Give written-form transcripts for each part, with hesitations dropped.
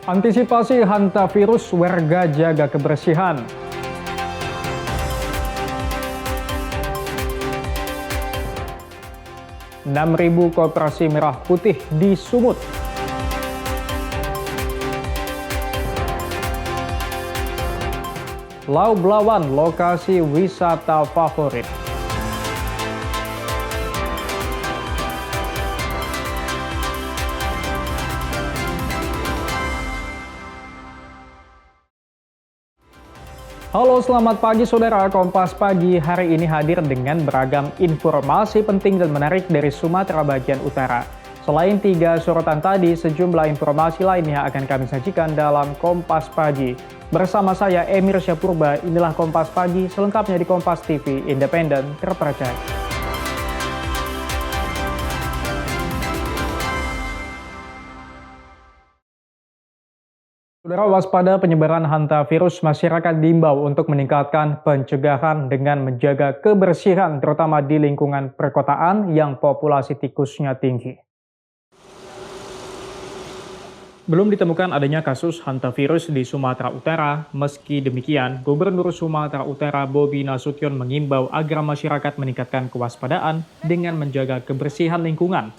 Antisipasi hantavirus, warga jaga kebersihan. Rp6.000 koperasi merah putih di Sumut. Lau Blawan, lokasi wisata favorit. Halo, selamat pagi saudara. Kompas Pagi hari ini hadir dengan beragam informasi penting dan menarik dari Sumatera bagian utara. Selain 3 sorotan tadi, sejumlah informasi lainnya akan kami sajikan dalam Kompas Pagi. Bersama saya Emir Syapurba, inilah Kompas Pagi selengkapnya di Kompas TV, independen, terpercaya. Saudara, waspada penyebaran hantavirus, masyarakat diimbau untuk meningkatkan pencegahan dengan menjaga kebersihan, terutama di lingkungan perkotaan yang populasi tikusnya tinggi. Belum ditemukan adanya kasus hantavirus di Sumatera Utara. Meski demikian, Gubernur Sumatera Utara Bobi Nasution mengimbau agar masyarakat meningkatkan kewaspadaan dengan menjaga kebersihan lingkungan.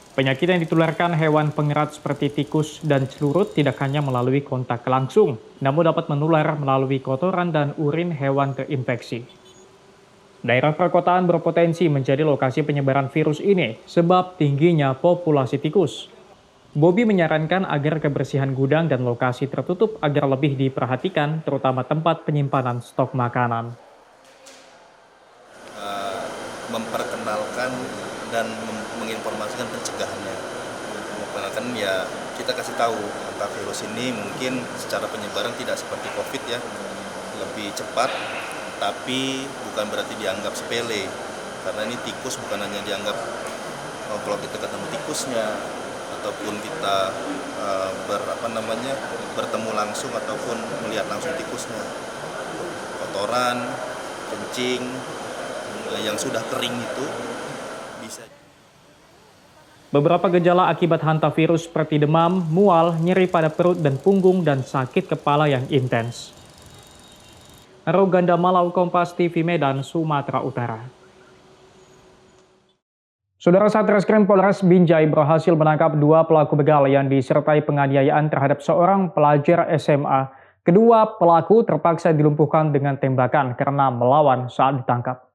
Penyakit yang ditularkan hewan pengerat seperti tikus dan celurut tidak hanya melalui kontak langsung, namun dapat menular melalui kotoran dan urin hewan terinfeksi. Daerah perkotaan berpotensi menjadi lokasi penyebaran virus ini sebab tingginya populasi tikus. Bobi menyarankan agar kebersihan gudang dan lokasi tertutup agar lebih diperhatikan, terutama tempat penyimpanan stok makanan. Memperkenalkan dan menginformasikan pencegahannya. Memperkenalkan ya, kita kasih tahu hantavirus ini mungkin secara penyebaran tidak seperti COVID ya, lebih cepat, tapi bukan berarti dianggap sepele. Karena ini tikus bukan hanya dianggap kalau kita ketemu tikusnya, ataupun kita bertemu langsung ataupun melihat langsung tikusnya, kotoran, kencing yang sudah kering itu bisa. Beberapa gejala akibat hantavirus seperti demam, mual, nyeri pada perut dan punggung, dan sakit kepala yang intens. Roganda Malau, Kompas TV, Medan, Sumatera Utara. Saudara, Satreskrim Polres Binjai berhasil menangkap 2 pelaku begal yang disertai penganiayaan terhadap seorang pelajar SMA. Kedua pelaku terpaksa dilumpuhkan dengan tembakan karena melawan saat ditangkap.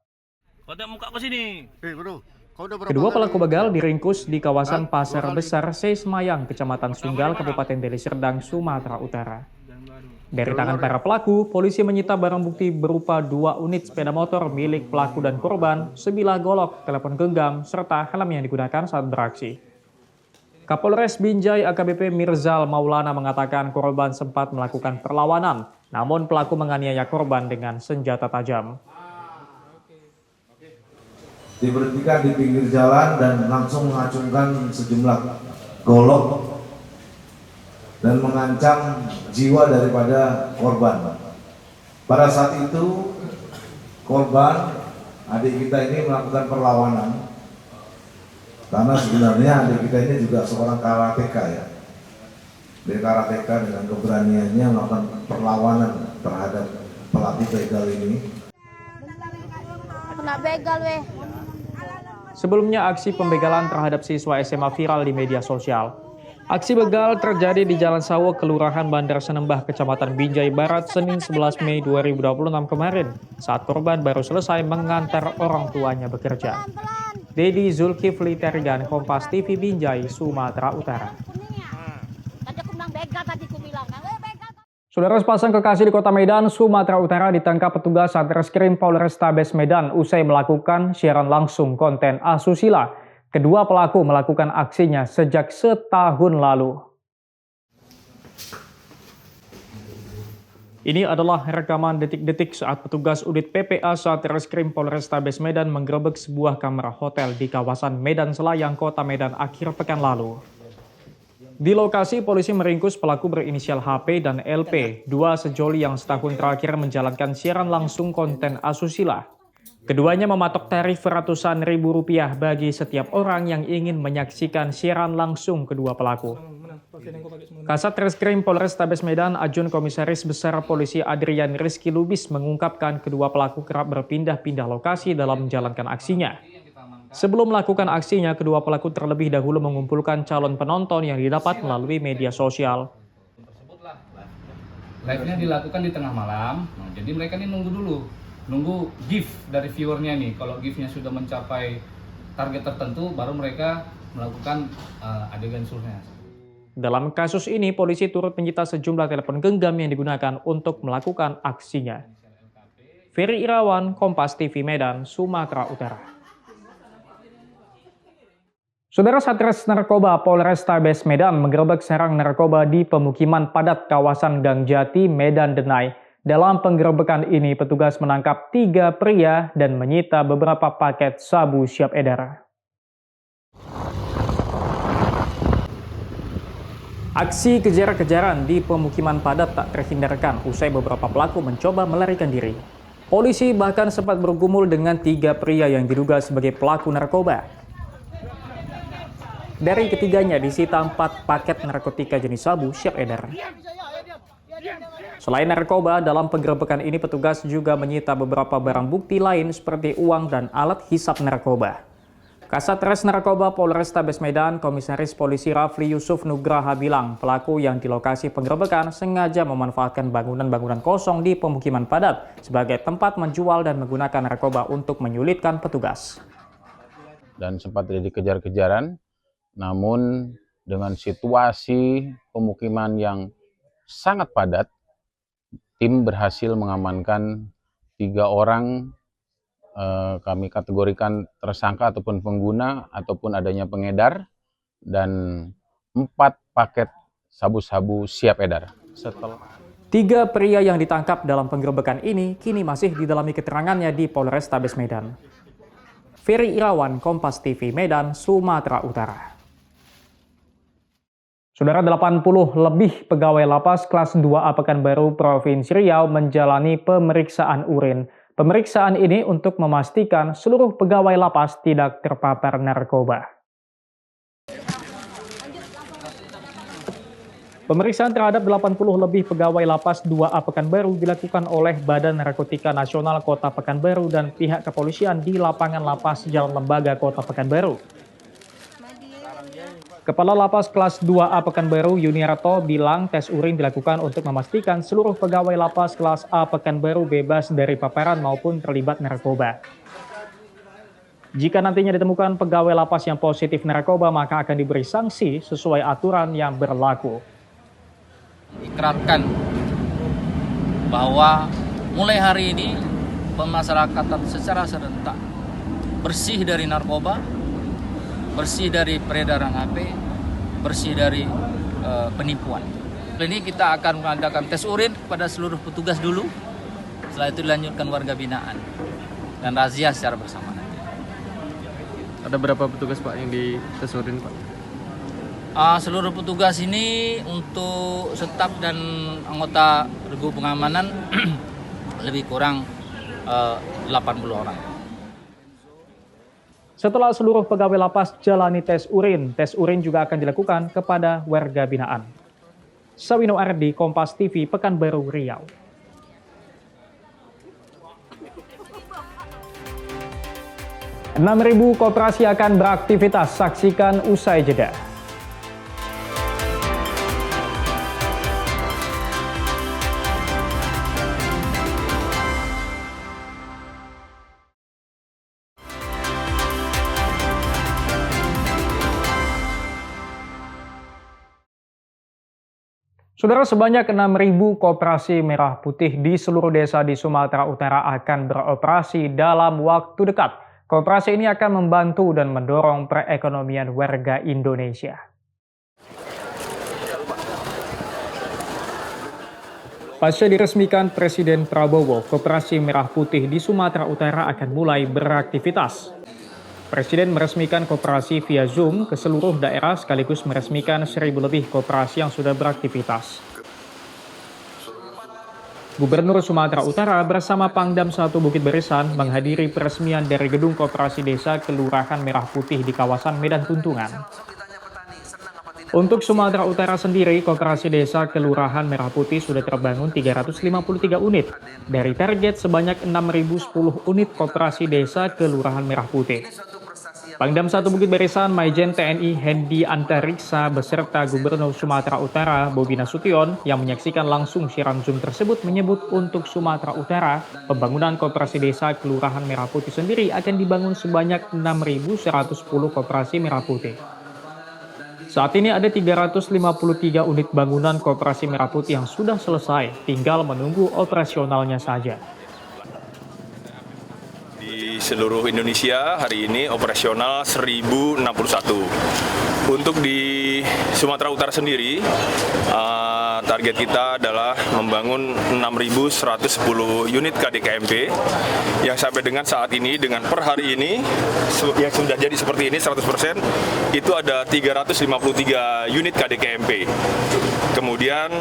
Kedua pelaku begal diringkus di kawasan Pasar Besar Seismayang, Kecamatan Sunggal, Kabupaten Deli Serdang, Sumatera Utara. Dari tangan para pelaku, polisi menyita barang bukti berupa 2 unit sepeda motor milik pelaku dan korban, sebilah golok, telepon genggam, serta helm yang digunakan saat beraksi. Kapolres Binjai AKBP Mirzal Maulana mengatakan korban sempat melakukan perlawanan, namun pelaku menganiaya korban dengan senjata tajam. Diberhentikan di pinggir jalan dan langsung mengacungkan sejumlah golok dan mengancam jiwa daripada korban. Pada saat itu korban, adik kita ini melakukan perlawanan, karena sebenarnya adik kita ini juga seorang karateka ya. Dia karateka dengan keberaniannya melakukan perlawanan terhadap pelaku begal ini. Kena begal weh. Sebelumnya aksi pembegalan terhadap siswa SMA viral di media sosial. Aksi begal terjadi di Jalan Sawo, Kelurahan Bandar Senembah, Kecamatan Binjai Barat, Senin 11 Mei 2026 kemarin, saat korban baru selesai mengantar orang tuanya bekerja. Dedi Zulkifli Terigan, Kompas TV, Binjai, Sumatera Utara. Saudara, sepasang kekasih di Kota Medan, Sumatera Utara ditangkap petugas Satreskrim Polrestabes Medan usai melakukan siaran langsung konten asusila. Kedua pelaku melakukan aksinya sejak setahun lalu. Ini adalah rekaman detik-detik saat petugas unit PPA Satreskrim Polrestabes Medan menggerebek sebuah kamar hotel di kawasan Medan Selayang, Kota Medan akhir pekan lalu. Di lokasi, polisi meringkus pelaku berinisial HP dan LP, 2 sejoli yang setahun terakhir menjalankan siaran langsung konten asusila. Keduanya mematok tarif ratusan ribu rupiah bagi setiap orang yang ingin menyaksikan siaran langsung kedua pelaku. Kasat Reskrim Polrestabes Medan, Ajun Komisaris Besar Polisi Adrian Rizky Lubis mengungkapkan kedua pelaku kerap berpindah-pindah lokasi dalam menjalankan aksinya. Sebelum melakukan aksinya, kedua pelaku terlebih dahulu mengumpulkan calon penonton yang didapat melalui media sosial. Live-nya dilakukan di tengah malam, jadi mereka ini nunggu gift dari viewernya nih. Kalau giftnya sudah mencapai target tertentu, baru mereka melakukan adegan surnya. Dalam kasus ini, polisi turut menyita sejumlah telepon genggam yang digunakan untuk melakukan aksinya. Ferry Irawan, Kompas TV Medan, Sumatera Utara. Saudara, Satres Narkoba Polrestabes Medan menggerebek sarang narkoba di pemukiman padat kawasan Gang Jati, Medan Denai. Dalam penggerebekan ini, petugas menangkap 3 pria dan menyita beberapa paket sabu siap edar. Aksi kejar-kejaran di pemukiman padat tak terhindarkan usai beberapa pelaku mencoba melarikan diri. Polisi bahkan sempat bergumul dengan 3 pria yang diduga sebagai pelaku narkoba. Dari ketiganya disita 4 paket narkotika jenis sabu siap edar. Selain narkoba, dalam penggerebekan ini petugas juga menyita beberapa barang bukti lain seperti uang dan alat hisap narkoba. Kasat Res Narkoba Polrestabes Medan, Komisaris Polisi Rafli Yusuf Nugraha bilang pelaku yang di lokasi penggerebekan sengaja memanfaatkan bangunan-bangunan kosong di pemukiman padat sebagai tempat menjual dan menggunakan narkoba untuk menyulitkan petugas. Dan sempat terjadi kejar-kejaran, namun dengan situasi pemukiman yang sangat padat, tim berhasil mengamankan 3 orang. Kami kategorikan tersangka ataupun pengguna ataupun adanya pengedar, dan 4 paket sabu-sabu siap edar. 3 pria yang ditangkap dalam penggerebekan ini kini masih didalami keterangannya di Polrestabes Medan. Ferry Irawan, Kompas TV Medan, Sumatera Utara. Saudara, 80 lebih pegawai lapas kelas 2A Pekanbaru Provinsi Riau menjalani pemeriksaan urin. Pemeriksaan ini untuk memastikan seluruh pegawai lapas tidak terpapar narkoba. Pemeriksaan terhadap 80 lebih pegawai lapas 2A Pekanbaru dilakukan oleh Badan Narkotika Nasional Kota Pekanbaru dan pihak kepolisian di lapangan lapas Jalan Lembaga Kota Pekanbaru. Kepala Lapas Kelas 2A Pekanbaru Yuniarto bilang tes urin dilakukan untuk memastikan seluruh pegawai Lapas Kelas A Pekanbaru bebas dari paparan maupun terlibat narkoba. Jika nantinya ditemukan pegawai lapas yang positif narkoba, maka akan diberi sanksi sesuai aturan yang berlaku. Ikrarkan bahwa mulai hari ini pemasarakatan secara serentak bersih dari narkoba, bersih dari peredaran HP, bersih dari penipuan. Ini kita akan mengadakan tes urin kepada seluruh petugas dulu, setelah itu dilanjutkan warga binaan dan razia secara bersama nanti. Ada berapa petugas Pak yang di tes urin Pak? Seluruh petugas ini untuk staf dan anggota regu pengamanan lebih kurang 80 orang. Setelah seluruh pegawai lapas jalani tes urin juga akan dilakukan kepada warga binaan. Sawino Ardi, Kompas TV, Pekanbaru, Riau. Rp 6.000 koperasi akan beraktivitas, saksikan usai jeda. Saudara, sebanyak 6.000 koperasi merah putih di seluruh desa di Sumatera Utara akan beroperasi dalam waktu dekat. Koperasi ini akan membantu dan mendorong perekonomian warga Indonesia. Pasca diresmikan Presiden Prabowo, koperasi merah putih di Sumatera Utara akan mulai beraktivitas. Presiden meresmikan koperasi via Zoom ke seluruh daerah sekaligus meresmikan 1.000 lebih koperasi yang sudah beraktivitas. Gubernur Sumatera Utara bersama Pangdam 1 Bukit Barisan menghadiri peresmian dari Gedung Koperasi Desa Kelurahan Merah Putih di kawasan Medan Tuntungan. Untuk Sumatera Utara sendiri, Koperasi Desa Kelurahan Merah Putih sudah terbangun 353 unit dari target sebanyak 6.010 unit Koperasi Desa Kelurahan Merah Putih. Pangdam 1 Bukit Barisan Maijen TNI Hendi Antariksa beserta Gubernur Sumatera Utara Bobi Nasution yang menyaksikan langsung siaran Zoom tersebut menyebut untuk Sumatera Utara, pembangunan Koperasi Desa Kelurahan Merah Putih sendiri akan dibangun sebanyak 6.110 Koperasi Merah Putih. Saat ini ada 353 unit bangunan Koperasi Merah Putih yang sudah selesai, tinggal menunggu operasionalnya saja. Di seluruh Indonesia hari ini operasional 1061. Untuk di Sumatera Utara sendiri, target kita adalah membangun 6.110 unit KDKMP yang sampai dengan saat ini, dengan per hari ini, yang sudah jadi seperti ini 100%, itu ada 353 unit KDKMP. Kemudian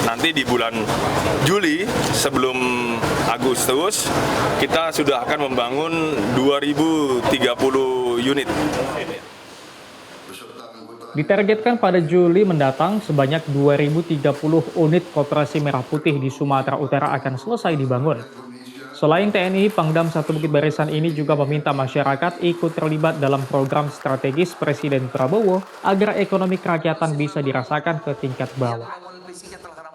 nanti di bulan Juli sebelum Agustus kita sudah akan membangun 2030 unit. Ditargetkan pada Juli mendatang sebanyak 2030 unit Koperasi Merah Putih di Sumatera Utara akan selesai dibangun. Selain TNI, Pangdam 1 Bukit Barisan ini juga meminta masyarakat ikut terlibat dalam program strategis Presiden Prabowo agar ekonomi kerakyatan bisa dirasakan ke tingkat bawah.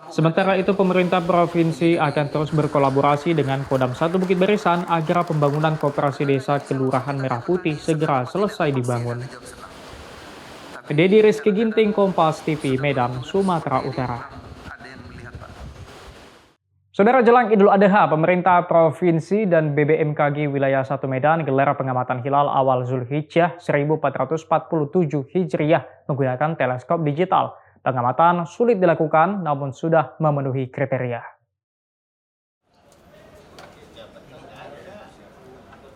Sementara itu, pemerintah provinsi akan terus berkolaborasi dengan Kodam 1 Bukit Barisan agar pembangunan Koperasi Desa Kelurahan Merah Putih segera selesai dibangun. Dedi Rizky Ginting, Kompas TV, Medan, Sumatera Utara. Saudara, jelang Idul Adha, pemerintah provinsi dan BBMKG Wilayah 1 Medan gelar pengamatan hilal awal Zulhijjah 1447 Hijriah menggunakan teleskop digital. Pengamatan sulit dilakukan namun sudah memenuhi kriteria.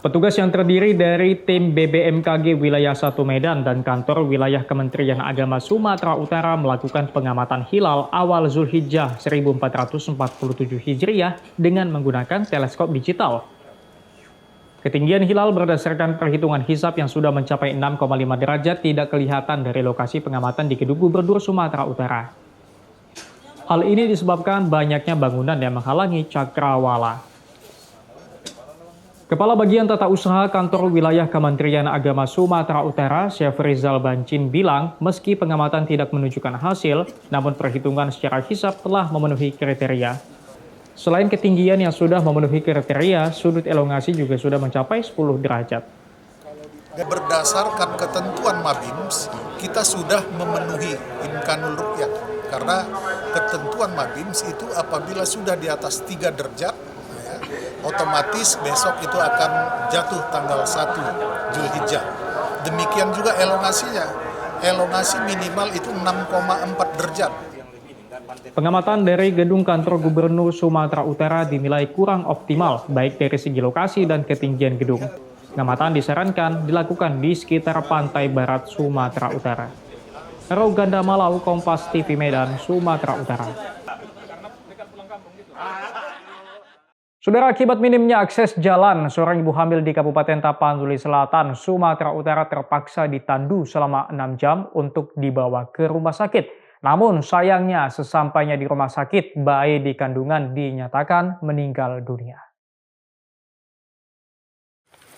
Petugas yang terdiri dari tim BBMKG Wilayah 1 Medan dan kantor wilayah Kementerian Agama Sumatera Utara melakukan pengamatan hilal awal Zulhijjah 1447 Hijriah dengan menggunakan teleskop digital. Ketinggian hilal berdasarkan perhitungan hisab yang sudah mencapai 6,5 derajat tidak kelihatan dari lokasi pengamatan di Gedung Gubernur Sumatera Utara. Hal ini disebabkan banyaknya bangunan yang menghalangi cakrawala. Kepala Bagian Tata Usaha Kantor Wilayah Kementerian Agama Sumatera Utara, Chef Rizal Bancin bilang, meski pengamatan tidak menunjukkan hasil, namun perhitungan secara hisab telah memenuhi kriteria. Selain ketinggian yang sudah memenuhi kriteria, sudut elongasi juga sudah mencapai 10 derajat. Berdasarkan ketentuan Mabims, kita sudah memenuhi imkanul ru'yah. Karena ketentuan Mabims itu apabila sudah di atas 3 derajat, otomatis besok itu akan jatuh tanggal 1 Zulhijjah. Demikian juga elongasinya. Elongasi minimal itu 6,4 derajat. Pengamatan dari gedung kantor Gubernur Sumatera Utara dinilai kurang optimal, baik dari segi lokasi dan ketinggian gedung. Pengamatan disarankan dilakukan di sekitar pantai barat Sumatera Utara. Roganda Malau, Kompas TV Medan, Sumatera Utara. Saudara, akibat minimnya akses jalan, seorang ibu hamil di Kabupaten Tapanuli Selatan, Sumatera Utara terpaksa ditandu selama 6 jam untuk dibawa ke rumah sakit. Namun sayangnya sesampainya di rumah sakit, bayi di kandungan dinyatakan meninggal dunia.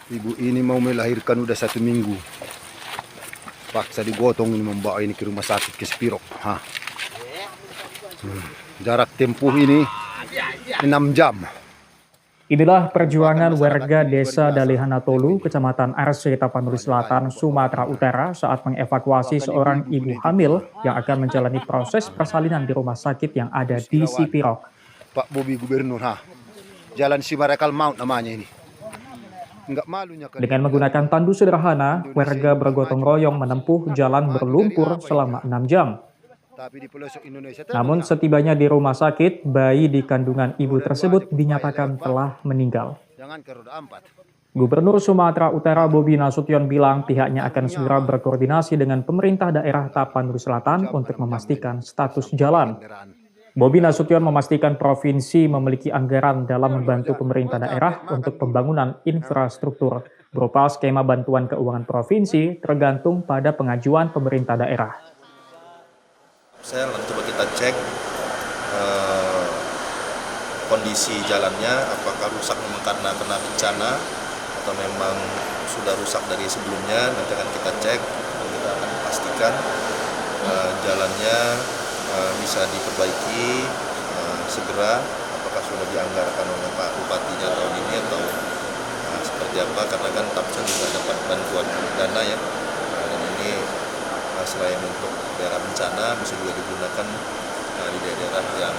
Ibu ini mau melahirkan udah 1 minggu. Paksa digotong ini membawa ini ke rumah sakit ke Spirok. Jarak tempuh ini 6 jam. Inilah perjuangan warga desa Dalihanatolu, Kecamatan Arsi, Tapanuli Selatan, Sumatera Utara saat mengevakuasi seorang ibu hamil yang akan menjalani proses persalinan di rumah sakit yang ada di Sipirok. Pak Bobi Gubernur, Jalan Simarekal Maut namanya ini. Enggak malunya kan. Dengan menggunakan tandu sederhana, warga bergotong royong menempuh jalan berlumpur selama 6 jam. Namun setibanya di rumah sakit, bayi di kandungan ibu tersebut dinyatakan telah meninggal. Gubernur Sumatera Utara Bobi Nasution bilang pihaknya akan segera berkoordinasi dengan pemerintah daerah Tapanuli Selatan untuk memastikan status jalan. Bobi Nasution memastikan provinsi memiliki anggaran dalam membantu pemerintah daerah untuk pembangunan infrastruktur berupa skema bantuan keuangan provinsi tergantung pada pengajuan pemerintah daerah. Saya coba kita cek kondisi jalannya, apakah rusak memang karena kena bencana atau memang sudah rusak dari sebelumnya. Nanti akan kita cek dan kita akan pastikan jalannya bisa diperbaiki segera. Apakah sudah dianggarkan oleh Pak Bupatinya tahun ini atau seperti apa, karena kan Tapsen juga dapat bantuan dana ya, dan ini selain untuk daerah bencana bisa juga digunakan di daerah yang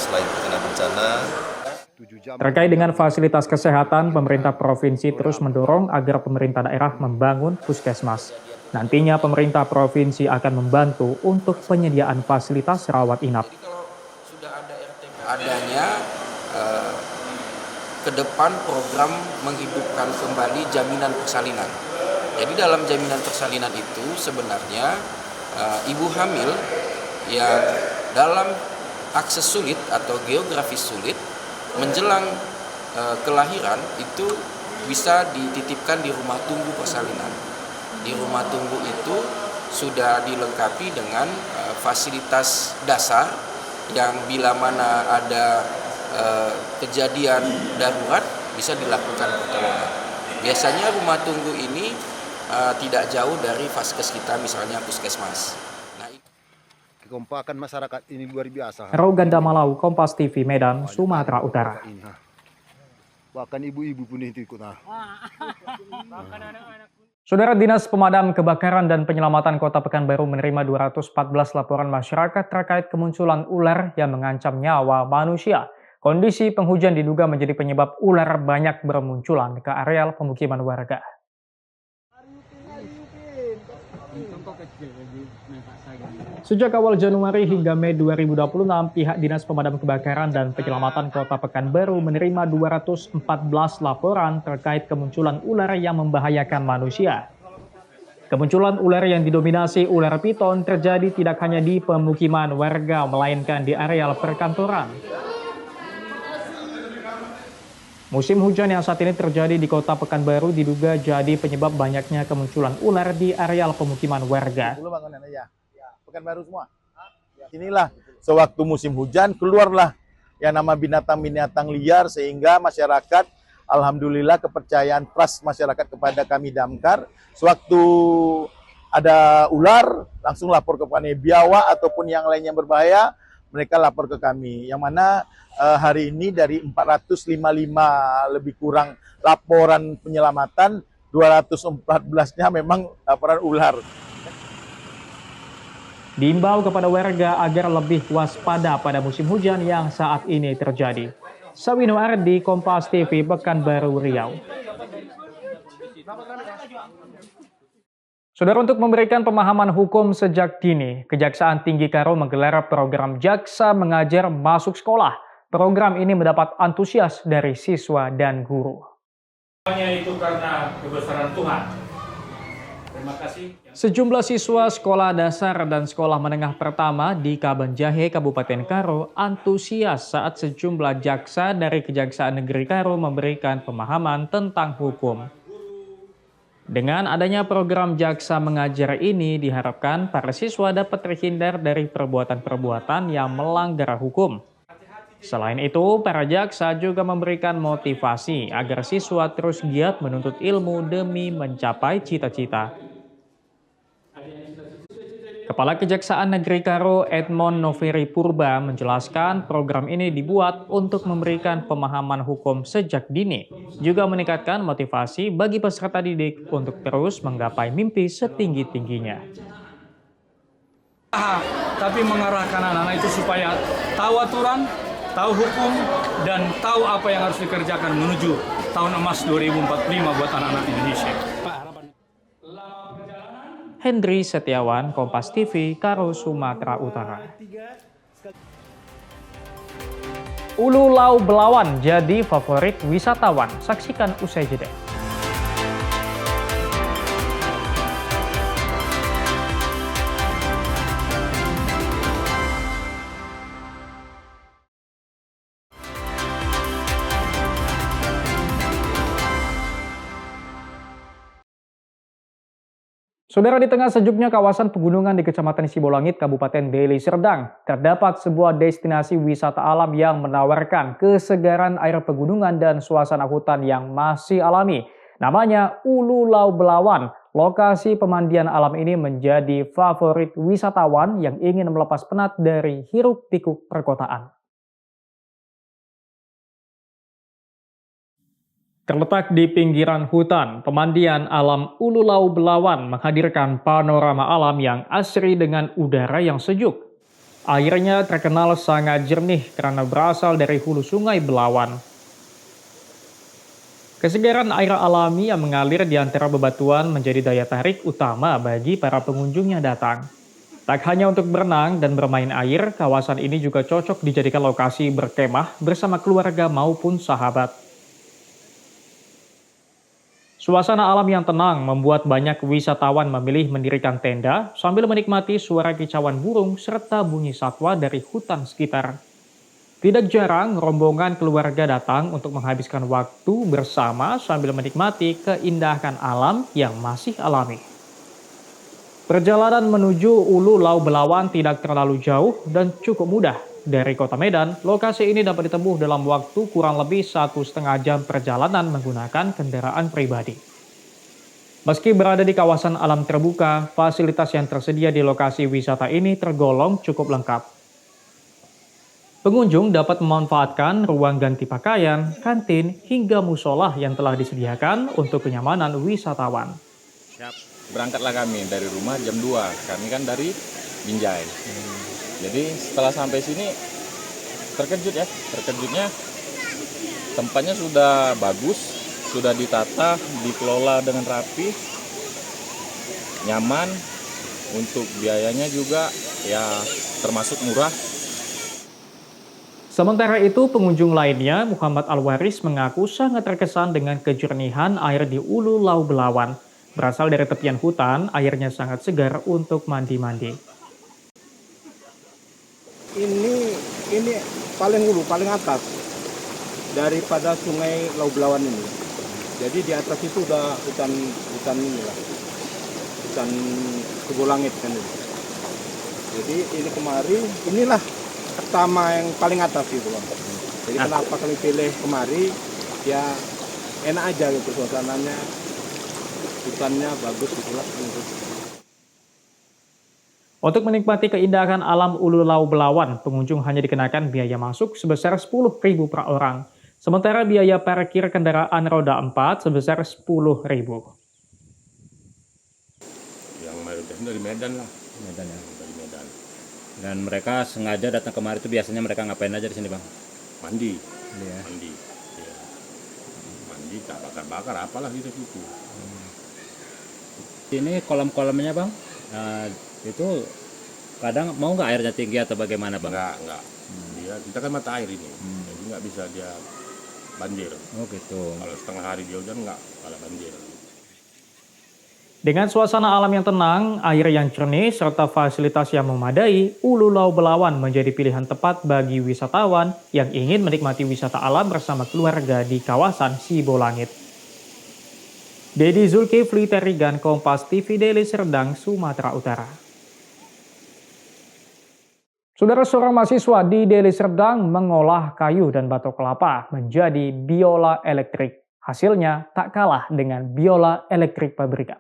selain terkena bencana. Terkait dengan fasilitas kesehatan, pemerintah provinsi terus mendorong agar pemerintah daerah membangun puskesmas. Nantinya pemerintah provinsi akan membantu untuk penyediaan fasilitas rawat inap. Adanya ke depan program menghidupkan kembali jaminan persalinan. Jadi dalam jaminan persalinan itu sebenarnya ibu hamil yang dalam akses sulit atau geografis sulit menjelang kelahiran itu bisa dititipkan di rumah tunggu persalinan. Di rumah tunggu itu sudah dilengkapi dengan fasilitas dasar yang bila mana ada kejadian darurat bisa dilakukan pertolongan. Biasanya rumah tunggu ini tidak jauh dari vaskes kita, misalnya puskesmas. Kekompakan masyarakat ini luar biasa. Roganda Malau, Kompas TV Medan, Sumatera Utara. Bahkan ibu-ibu pun itu ikut. Saudara, Dinas Pemadam Kebakaran dan Penyelamatan Kota Pekanbaru menerima 214 laporan masyarakat terkait kemunculan ular yang mengancam nyawa manusia. Kondisi penghujan diduga menjadi penyebab ular banyak bermunculan ke areal pemukiman warga. Sejak awal Januari hingga Mei 2026, pihak Dinas Pemadam Kebakaran dan Penyelamatan Kota Pekanbaru menerima 214 laporan terkait kemunculan ular yang membahayakan manusia. Kemunculan ular yang didominasi ular piton terjadi tidak hanya di pemukiman warga, melainkan di areal perkantoran. Musim hujan yang saat ini terjadi di Kota Pekanbaru diduga jadi penyebab banyaknya kemunculan ular di areal pemukiman warga. Pekanbaru semua. Inilah sewaktu musim hujan keluarlah yang nama binatang-binatang liar, sehingga masyarakat alhamdulillah kepercayaan trust masyarakat kepada kami Damkar. Sewaktu ada ular langsung lapor kepada biawak ataupun yang lain yang berbahaya, mereka lapor ke kami. Yang mana hari ini dari 455 lebih kurang laporan penyelamatan, 214-nya memang laporan ular. Diimbau kepada warga agar lebih waspada pada musim hujan yang saat ini terjadi. Sawino Ardi, Kompas TV, Pekanbaru, Riau. Saudara, untuk memberikan pemahaman hukum sejak dini, Kejaksaan Tinggi Karo menggelar program Jaksa Mengajar Masuk Sekolah. Program ini mendapat antusias dari siswa dan guru. Semuanya itu karena kebesaran Tuhan. Terima kasih. Sejumlah siswa sekolah dasar dan sekolah menengah pertama di Kabanjahe, Kabupaten Karo antusias saat sejumlah jaksa dari Kejaksaan Negeri Karo memberikan pemahaman tentang hukum. Dengan adanya program Jaksa Mengajar ini diharapkan para siswa dapat terhindar dari perbuatan-perbuatan yang melanggar hukum. Selain itu, para jaksa juga memberikan motivasi agar siswa terus giat menuntut ilmu demi mencapai cita-cita. Kepala Kejaksaan Negeri Karo Edmond Noveri Purba menjelaskan program ini dibuat untuk memberikan pemahaman hukum sejak dini, juga meningkatkan motivasi bagi peserta didik untuk terus menggapai mimpi setinggi-tingginya. Tapi mengarahkan anak-anak itu supaya tahu aturan, tahu hukum, dan tahu apa yang harus dikerjakan menuju tahun emas 2045 buat anak-anak Indonesia. Hendri Setiawan, Kompas TV, Karo, Sumatera Utara. Ulu Lau Belawan jadi favorit wisatawan. Saksikan usai jeda. Saudara, di tengah sejuknya kawasan pegunungan di Kecamatan Sibolangit, Kabupaten Deli Serdang, terdapat sebuah destinasi wisata alam yang menawarkan kesegaran air pegunungan dan suasana hutan yang masih alami. Namanya Ulu Lau Belawan. Lokasi pemandian alam ini menjadi favorit wisatawan yang ingin melepas penat dari hiruk-pikuk perkotaan. Terletak di pinggiran hutan, pemandian alam Ulu Lau Belawan menghadirkan panorama alam yang asri dengan udara yang sejuk. Airnya terkenal sangat jernih karena berasal dari hulu sungai Belawan. Kesegaran air alami yang mengalir di antara bebatuan menjadi daya tarik utama bagi para pengunjung yang datang. Tak hanya untuk berenang dan bermain air, kawasan ini juga cocok dijadikan lokasi berkemah bersama keluarga maupun sahabat. Suasana alam yang tenang membuat banyak wisatawan memilih mendirikan tenda sambil menikmati suara kicauan burung serta bunyi satwa dari hutan sekitar. Tidak jarang rombongan keluarga datang untuk menghabiskan waktu bersama sambil menikmati keindahan alam yang masih alami. Perjalanan menuju Ulu Lau Belawan tidak terlalu jauh dan cukup mudah. Dari kota Medan, lokasi ini dapat ditempuh dalam waktu kurang lebih 1,5 jam perjalanan menggunakan kendaraan pribadi. Meski berada di kawasan alam terbuka, fasilitas yang tersedia di lokasi wisata ini tergolong cukup lengkap. Pengunjung dapat memanfaatkan ruang ganti pakaian, kantin, hingga musola yang telah disediakan untuk kenyamanan wisatawan. Berangkatlah kami dari rumah jam 2, kami kan dari Binjai. Jadi setelah sampai sini terkejutnya tempatnya sudah bagus, sudah ditata, dikelola dengan rapi, nyaman, untuk biayanya juga ya termasuk murah. Sementara itu, pengunjung lainnya, Muhammad Alwaris, mengaku sangat terkesan dengan kejernihan air di Ulu Lau Belawan. Berasal dari tepian hutan, airnya sangat segar untuk mandi-mandi. Ini paling hulu, paling atas daripada sungai Lau Belawan ini. Jadi di atas itu udah hutan inilah, hutan Sibolangit kan ini. Jadi ini kemari, inilah pertama yang paling atas itu Bang. Jadi kenapa kami pilih kemari, ya enak aja gitu suasananya, hutannya bagus gitulah. Untuk menikmati keindahan alam Ulu Lau Belawan, pengunjung hanya dikenakan biaya masuk sebesar Rp10.000 per orang. Sementara biaya parkir kendaraan roda 4 sebesar Rp10.000. Yang mayoritas dari Medan lah. Medan ya. Dari Medan. Dan mereka sengaja datang kemari itu biasanya mereka ngapain aja di sini Bang? Mandi. Ya. Mandi. Ya. Mandi, tak bakar-bakar apalah gitu. Ini kolam-kolamnya Bang, itu kadang mau nggak airnya tinggi atau bagaimana Bang? Enggak. Kita kan mata air ini, jadi nggak bisa dia banjir. Oh gitu. Kalau setengah hari dia hujan nggak banjir. Dengan suasana alam yang tenang, air yang jernih, serta fasilitas yang memadai, Ulu Lau Belawan menjadi pilihan tepat bagi wisatawan yang ingin menikmati wisata alam bersama keluarga di kawasan Sibolangit. Dedi Zulkifli Terigan, Kompas TV Deli Serdang, Sumatera Utara. Saudara, seorang mahasiswa di Deli Serdang mengolah kayu dan batok kelapa menjadi biola elektrik. Hasilnya tak kalah dengan biola elektrik pabrikan.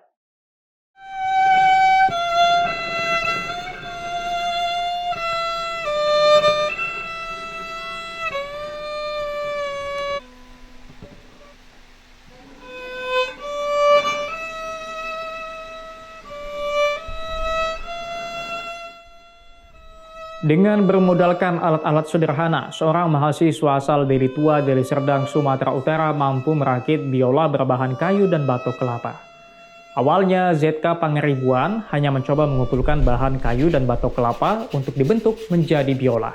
Dengan bermodalkan alat-alat sederhana, seorang mahasiswa asal Deli Tua, Deli Serdang, Sumatera Utara mampu merakit biola berbahan kayu dan batok kelapa. Awalnya, ZK Pangeribuan hanya mencoba mengumpulkan bahan kayu dan batok kelapa untuk dibentuk menjadi biola.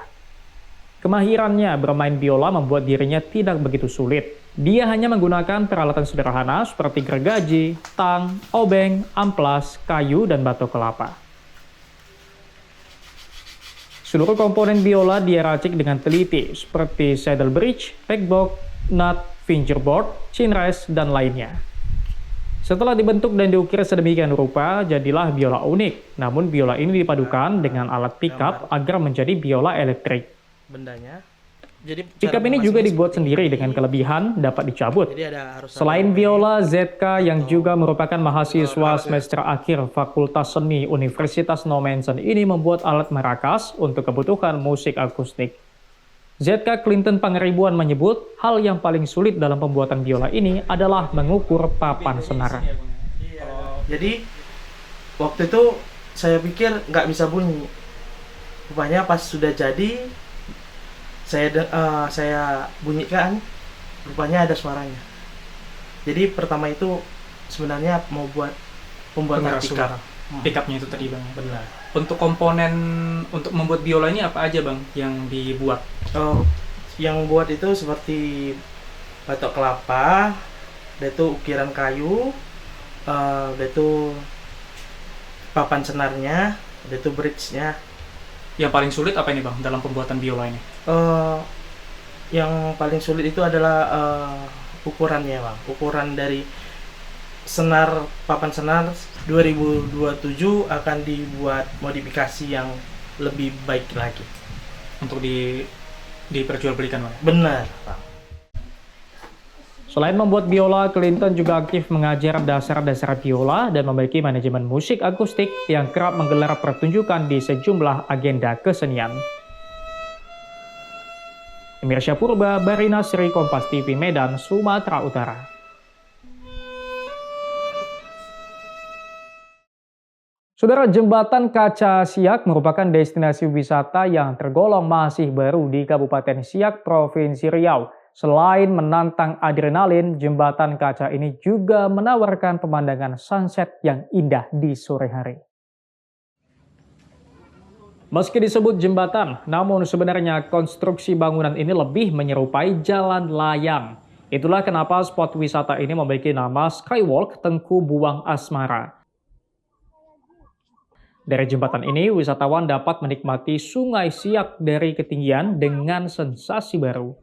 Kemahirannya bermain biola membuat dirinya tidak begitu sulit. Dia hanya menggunakan peralatan sederhana seperti gergaji, tang, obeng, amplas, kayu, dan batok kelapa. Seluruh komponen biola dia racik dengan teliti, seperti saddle bridge, backbox, nut, fingerboard, chinrest, dan lainnya. Setelah dibentuk dan diukir sedemikian rupa, jadilah biola unik. Namun biola ini dipadukan dengan alat pickup agar menjadi biola elektrik. Bendanya. Jadi Pickup ini juga dibuat sendiri dengan kelebihan dapat dicabut. Selain biola, ZK yang juga merupakan mahasiswa semester akhir Fakultas Seni Universitas Nomensen ini membuat alat marakas untuk kebutuhan musik akustik. ZK Clinton Pangeribuan menyebut hal yang paling sulit dalam pembuatan biola ini adalah mengukur papan senar. Jadi waktu itu saya pikir nggak bisa bunyi. Rupanya pas sudah jadi saya bunyikan, rupanya ada suaranya. Jadi pertama itu sebenarnya mau buat pembuatan pickup. Pickupnya itu tadi Bang. Benar. Untuk komponen untuk membuat biola ini apa aja Bang yang dibuat? Yang buat itu seperti batok kelapa, itu ukiran kayu, itu papan senarnya, itu bridge-nya. Yang paling sulit apa ini Bang dalam pembuatan biola ini? Yang paling sulit itu adalah ukurannya Bang. Ukuran dari senar, papan senar 2027 akan dibuat modifikasi yang lebih baik lagi. Untuk diperjualbelikan Bang? Benar Bang. Selain membuat biola, Clinton juga aktif mengajar dasar-dasar biola dan memiliki manajemen musik akustik yang kerap menggelar pertunjukan di sejumlah agenda kesenian. Emir Syapurba, Barina Sri, Kompas TV Medan, Sumatera Utara. Saudara, Jembatan Kaca Siak merupakan destinasi wisata yang tergolong masih baru di Kabupaten Siak, Provinsi Riau. Selain menantang adrenalin, jembatan kaca ini juga menawarkan pemandangan sunset yang indah di sore hari. Meski disebut jembatan, namun sebenarnya konstruksi bangunan ini lebih menyerupai jalan layang. Itulah kenapa spot wisata ini memiliki nama Skywalk Tengku Buang Asmara. Dari jembatan ini, wisatawan dapat menikmati Sungai Siak dari ketinggian dengan sensasi baru.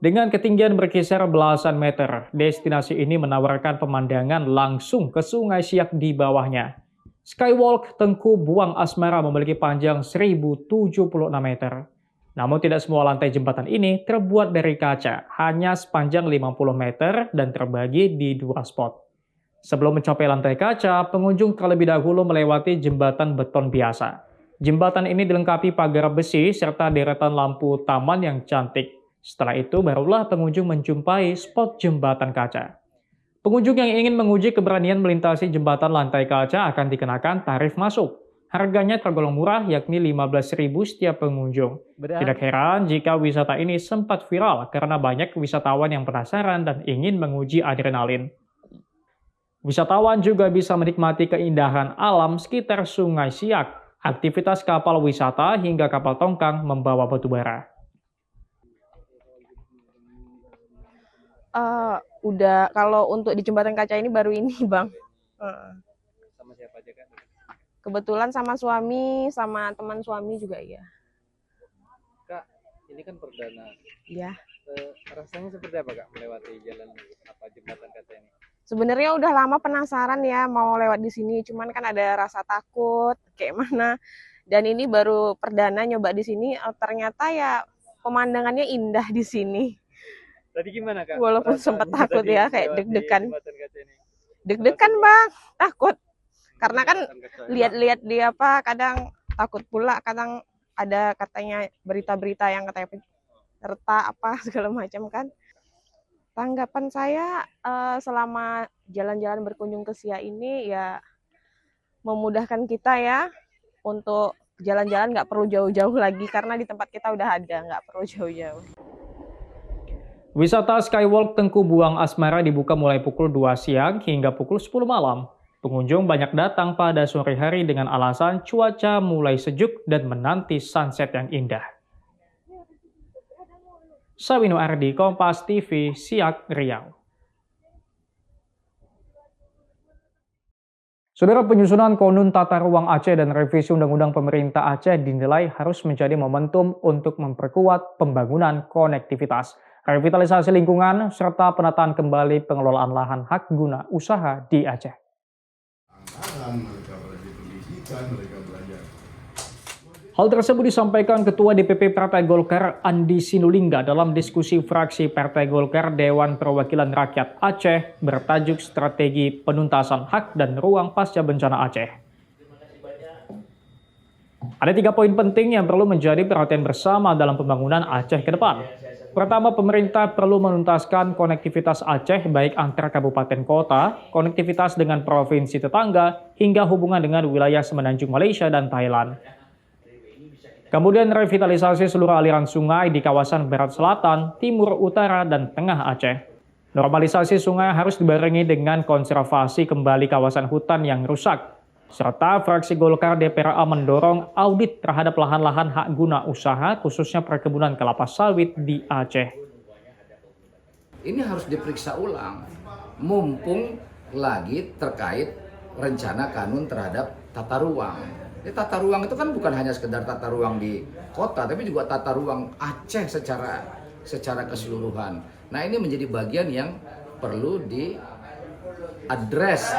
Dengan ketinggian berkisar belasan meter, destinasi ini menawarkan pemandangan langsung ke Sungai Siak di bawahnya. Skywalk Tengku Buang Asmara memiliki panjang 1076 meter. Namun tidak semua lantai jembatan ini terbuat dari kaca, hanya sepanjang 50 meter dan terbagi di 2 spot. Sebelum mencapai lantai kaca, pengunjung terlebih dahulu melewati jembatan beton biasa. Jembatan ini dilengkapi pagar besi serta deretan lampu taman yang cantik. Setelah itu, barulah pengunjung menjumpai spot jembatan kaca. Pengunjung yang ingin menguji keberanian melintasi jembatan lantai kaca akan dikenakan tarif masuk. Harganya tergolong murah, yakni 15.000 setiap pengunjung. Tidak heran jika wisata ini sempat viral karena banyak wisatawan yang penasaran dan ingin menguji adrenalin. Wisatawan juga bisa menikmati keindahan alam sekitar Sungai Siak, aktivitas kapal wisata hingga kapal tongkang membawa batu bara. Udah, kalau untuk di jembatan kaca ini baru ini Bang. Sama siapa aja Kak? Kebetulan sama suami, sama teman suami juga ya. Kak, ini kan perdana. Iya. Rasanya seperti apa Kak melewati jalan jembatan kaca ini? Sebenarnya udah lama penasaran ya mau lewat di sini, cuman kan ada rasa takut kayak mana. Dan ini baru perdana nyoba di sini, ternyata ya pemandangannya indah di sini. Tadi gimana Kak? Walaupun sempat takut ya, kayak deg-degan. Deg-degan Bang, takut. Karena kan lihat-lihat di apa, kadang takut pula, kadang ada katanya berita-berita yang katanya retak apa segala macam kan. Tanggapan saya selama jalan-jalan berkunjung ke Siak ini ya memudahkan kita ya untuk jalan-jalan, nggak perlu jauh-jauh lagi karena di tempat kita udah ada, nggak perlu jauh-jauh. Wisata Skywalk Tengku Buang Asmara dibuka mulai pukul 2 siang hingga pukul 10 malam. Pengunjung banyak datang pada sore hari dengan alasan cuaca mulai sejuk dan menanti sunset yang indah. Sawino Ardi, Kompas TV, Siak, Riau. Saudara, penyusunan Konun Tata Ruang Aceh dan revisi Undang-Undang Pemerintah Aceh dinilai harus menjadi momentum untuk memperkuat pembangunan konektivitas. revitalisasi lingkungan, serta penataan kembali pengelolaan lahan hak guna usaha di Aceh. Hal tersebut disampaikan Ketua DPP Partai Golkar Andi Sinulingga dalam diskusi fraksi Partai Golkar Dewan Perwakilan Rakyat Aceh bertajuk Strategi Penuntasan Hak dan Ruang Pasca Bencana Aceh. Ada 3 poin penting yang perlu menjadi perhatian bersama dalam pembangunan Aceh ke depan. Pertama, pemerintah perlu menuntaskan konektivitas Aceh baik antar kabupaten kota, konektivitas dengan provinsi tetangga, hingga hubungan dengan wilayah semenanjung Malaysia dan Thailand. Kemudian revitalisasi seluruh aliran sungai di kawasan Barat Selatan, Timur, Utara, dan Tengah Aceh. Normalisasi sungai harus dibarengi dengan konservasi kembali kawasan hutan yang rusak. Serta fraksi Golkar DPRA mendorong audit terhadap lahan-lahan hak guna usaha khususnya perkebunan kelapa sawit di Aceh. Ini harus diperiksa ulang, mumpung lagi terkait rencana kanun terhadap tata ruang. Tata ruang itu kan bukan hanya sekedar tata ruang di kota, tapi juga tata ruang Aceh secara keseluruhan. Nah, ini menjadi bagian yang perlu diadres,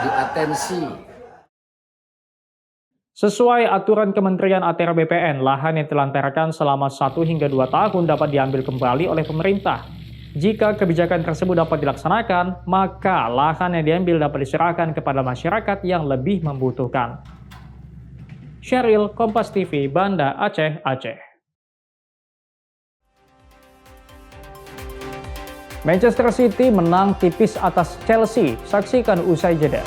diatensi. Sesuai aturan Kementerian ATR BPN, lahan yang telantarkan selama 1 hingga 2 tahun dapat diambil kembali oleh pemerintah. Jika kebijakan tersebut dapat dilaksanakan, maka lahan yang diambil dapat diserahkan kepada masyarakat yang lebih membutuhkan. Sheryl, Kompas TV, Banda Aceh, Aceh. Manchester City menang tipis atas Chelsea. Saksikan usai jeda.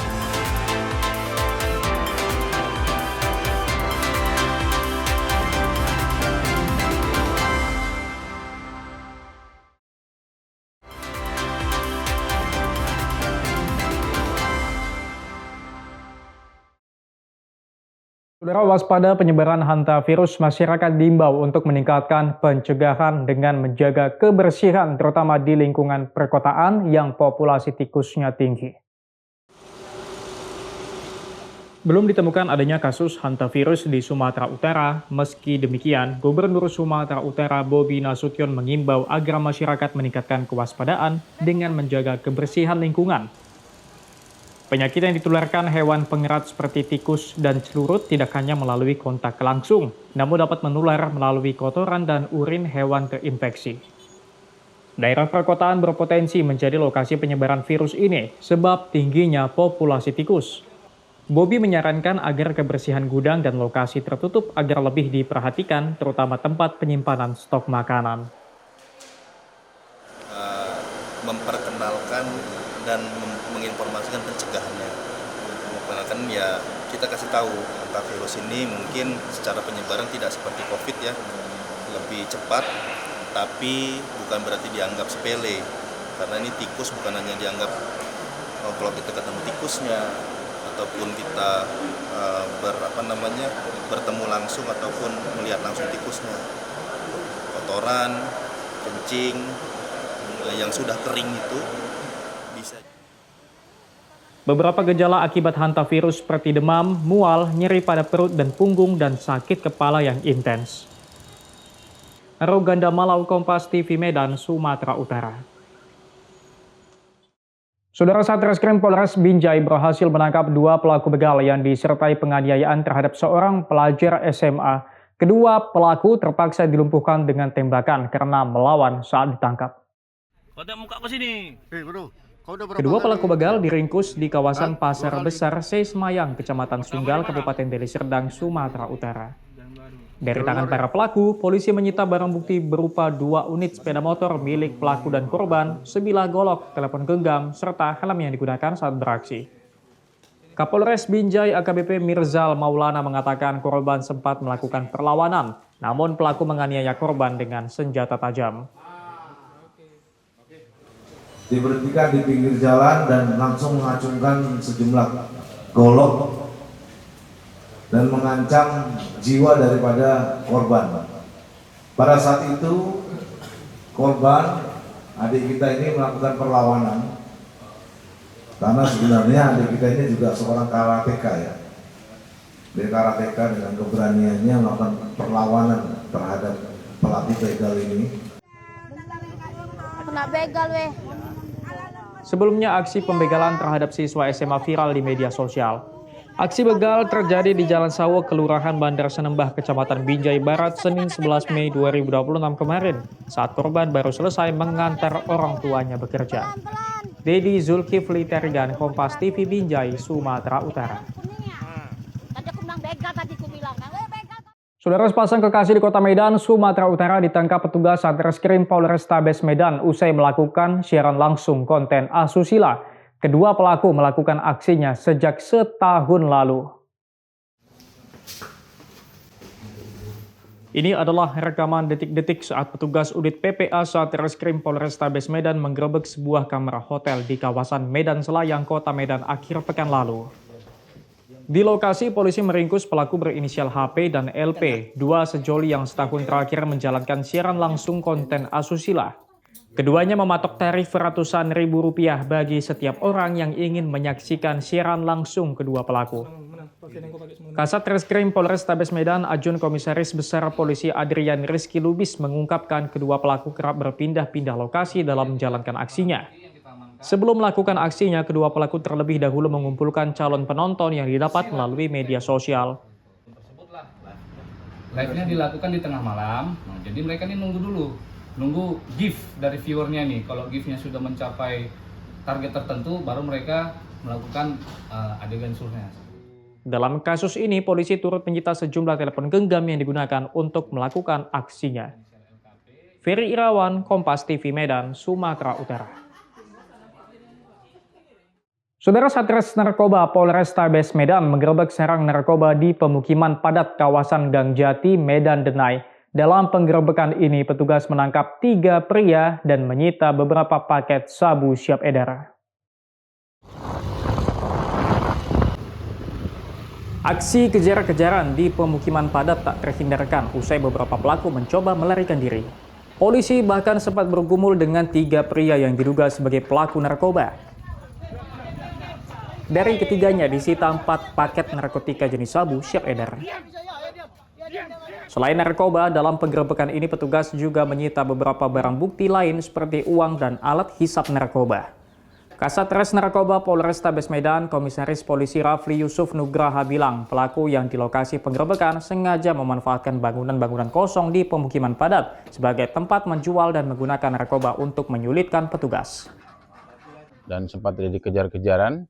Saudara, waspada penyebaran hantavirus, masyarakat diimbau untuk meningkatkan pencegahan dengan menjaga kebersihan terutama di lingkungan perkotaan yang populasi tikusnya tinggi. Belum ditemukan adanya kasus hantavirus di Sumatera Utara. Meski demikian, Gubernur Sumatera Utara Bobi Nasution mengimbau agar masyarakat meningkatkan kewaspadaan dengan menjaga kebersihan lingkungan. Penyakit yang ditularkan hewan pengerat seperti tikus dan celurut tidak hanya melalui kontak langsung, namun dapat menular melalui kotoran dan urin hewan terinfeksi. Daerah perkotaan berpotensi menjadi lokasi penyebaran virus ini sebab tingginya populasi tikus. Bobi menyarankan agar kebersihan gudang dan lokasi tertutup agar lebih diperhatikan, terutama tempat penyimpanan stok makanan. Memperkenalkan dan menginformasikan pencegahannya. Karena kan ya kita kasih tahu hantavirus ini mungkin secara penyebaran tidak seperti COVID ya, lebih cepat, tapi bukan berarti dianggap sepele. Karena ini tikus bukan hanya dianggap kalau kita ketemu tikusnya ataupun kita bertemu langsung ataupun melihat langsung tikusnya, kotoran, kencing yang sudah kering itu bisa. Beberapa gejala akibat hantavirus seperti demam, mual, nyeri pada perut dan punggung, dan sakit kepala yang intens. Roganda Malau, Kompas TV, Medan, Sumatera Utara. Saudara, Satreskrim Polres Binjai berhasil menangkap 2 pelaku begal yang disertai penganiayaan terhadap seorang pelajar SMA. Kedua pelaku terpaksa dilumpuhkan dengan tembakan karena melawan saat ditangkap. Muka ke sini. Bro. Kedua pelaku begal diringkus di kawasan Pasar Besar Seismayang, Kecamatan Sunggal, Kabupaten Deli Serdang, Sumatera Utara. Dari tangan para pelaku, polisi menyita barang bukti berupa 2 unit sepeda motor milik pelaku dan korban, sebilah golok, telepon genggam, serta helm yang digunakan saat beraksi. Kapolres Binjai AKBP Mirzal Maulana mengatakan korban sempat melakukan perlawanan, namun pelaku menganiaya korban dengan senjata tajam. Diberhentikan di pinggir jalan dan langsung mengacungkan sejumlah golok dan mengancam jiwa daripada korban. Pada saat itu korban, adik kita ini melakukan perlawanan karena sebenarnya adik kita ini juga seorang karateka ya. Dia karateka dengan keberaniannya melakukan perlawanan terhadap pelaku begal ini. nak begal weh. Sebelumnya aksi pembegalan terhadap siswa SMA viral di media sosial. Aksi begal terjadi di Jalan Sawo, Kelurahan Bandar Senembah, Kecamatan Binjai Barat, Senin 11 Mei 2026 kemarin, saat korban baru selesai mengantar orang tuanya bekerja. Dedi Zulkifli Terigan, Kompas TV Binjai, Sumatera Utara. Saudara, sepasang kekasih di Kota Medan, Sumatera Utara ditangkap petugas Satreskrim Polrestabes Medan usai melakukan siaran langsung konten asusila. Kedua pelaku melakukan aksinya sejak setahun lalu. Ini adalah rekaman detik-detik saat petugas unit PPA Satreskrim Polrestabes Medan menggerebek sebuah kamar hotel di kawasan Medan Selayang, Kota Medan akhir pekan lalu. Di lokasi, polisi meringkus pelaku berinisial HP dan LP, dua sejoli yang setahun terakhir menjalankan siaran langsung konten asusila. Keduanya mematok tarif ratusan ribu rupiah bagi setiap orang yang ingin menyaksikan siaran langsung kedua pelaku. Kasat Reskrim Polrestabes Medan, Ajun Komisaris Besar Polisi Adrian Rizky Lubis mengungkapkan kedua pelaku kerap berpindah-pindah lokasi dalam menjalankan aksinya. Sebelum melakukan aksinya, kedua pelaku terlebih dahulu mengumpulkan calon penonton yang didapat melalui media sosial. Live-nya dilakukan di tengah malam, jadi mereka ini nunggu gift dari viewernya nih. Kalau giftnya sudah mencapai target tertentu, baru mereka melakukan adegan surnya. Dalam kasus ini, polisi turut menyita sejumlah telepon genggam yang digunakan untuk melakukan aksinya. Ferry Irawan, Kompas TV Medan, Sumatera Utara. Saudara, Satres Narkoba Polrestabes Medan menggerebek sarang narkoba di pemukiman padat kawasan Gang Jati, Medan Denai. Dalam penggerebekan ini, petugas menangkap 3 pria dan menyita beberapa paket sabu siap edar. Aksi kejar-kejaran di pemukiman padat tak terhindarkan usai beberapa pelaku mencoba melarikan diri. Polisi bahkan sempat bergumul dengan 3 pria yang diduga sebagai pelaku narkoba. Dari ketiganya disita 4 paket narkotika jenis sabu siap edar. Selain narkoba, dalam penggerebekan ini petugas juga menyita beberapa barang bukti lain seperti uang dan alat hisap narkoba. Kasat Res Narkoba Polrestabes Medan, Komisaris Polisi Rafli Yusuf Nugraha bilang pelaku yang di lokasi penggerebekan sengaja memanfaatkan bangunan-bangunan kosong di pemukiman padat sebagai tempat menjual dan menggunakan narkoba untuk menyulitkan petugas. Dan sempat terjadi kejar-kejaran,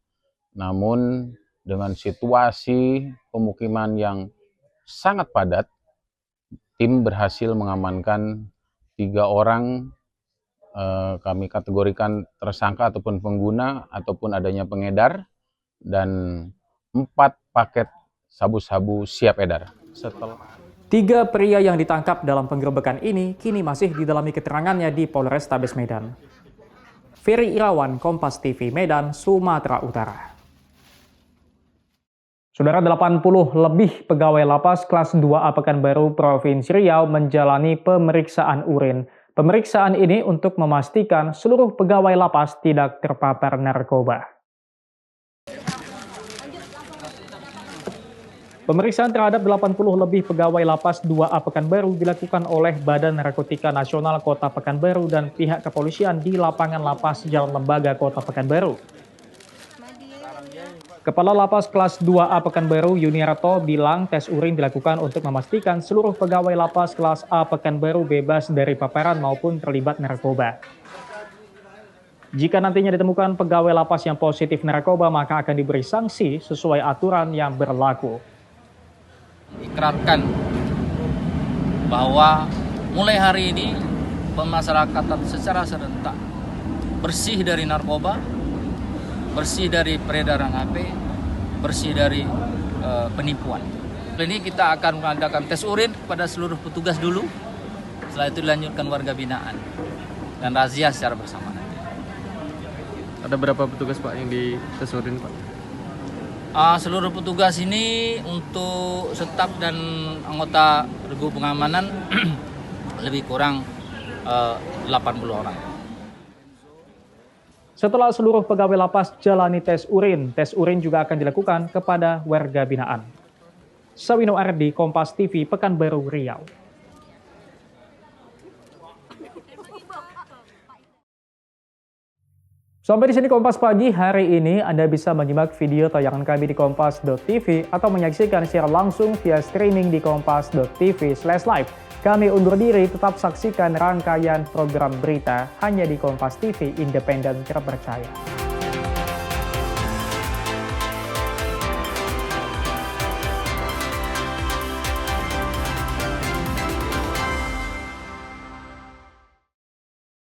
namun dengan situasi pemukiman yang sangat padat, tim berhasil mengamankan 3 orang, kami kategorikan tersangka ataupun pengguna ataupun adanya pengedar, dan 4 paket sabu-sabu siap edar. 3 pria yang ditangkap dalam penggerebekan ini kini masih didalami keterangannya di Polrestabes Medan. Ferry Irawan, Kompas TV Medan, Sumatera Utara. Saudara, 80 lebih pegawai lapas kelas 2A Pekanbaru Provinsi Riau menjalani pemeriksaan urin. Pemeriksaan ini untuk memastikan seluruh pegawai lapas tidak terpapar narkoba. Pemeriksaan terhadap 80 lebih pegawai lapas 2A Pekanbaru dilakukan oleh Badan Narkotika Nasional Kota Pekanbaru dan pihak kepolisian di lapangan lapas Jalan Lembaga Kota Pekanbaru. Kepala Lapas Kelas 2A Pekanbaru Yuniarto bilang tes urin dilakukan untuk memastikan seluruh pegawai Lapas Kelas A Pekanbaru bebas dari paparan maupun terlibat narkoba. Jika nantinya ditemukan pegawai lapas yang positif narkoba, maka akan diberi sanksi sesuai aturan yang berlaku. Ikrarkan bahwa mulai hari ini pemasarakatan secara serentak bersih dari narkoba, bersih dari peredaran HP, bersih dari penipuan. Ini kita akan mengadakan tes urin kepada seluruh petugas dulu, setelah itu dilanjutkan warga binaan dan razia secara bersama. Ada berapa petugas Pak yang di tes urin Pak? Seluruh petugas ini untuk staf dan anggota regu pengamanan lebih kurang 80 orang. Setelah seluruh pegawai lapas jalani tes urin juga akan dilakukan kepada warga binaan. Sawino Ardi, Kompas TV, Pekanbaru, Riau. Sampai di sini Kompas Pagi hari ini. Anda bisa menyimak video tayangan kami di kompas.tv atau menyaksikan secara langsung via streaming di kompas.tv/live. Kami undur diri, tetap saksikan rangkaian program berita hanya di Kompas TV, independen terpercaya.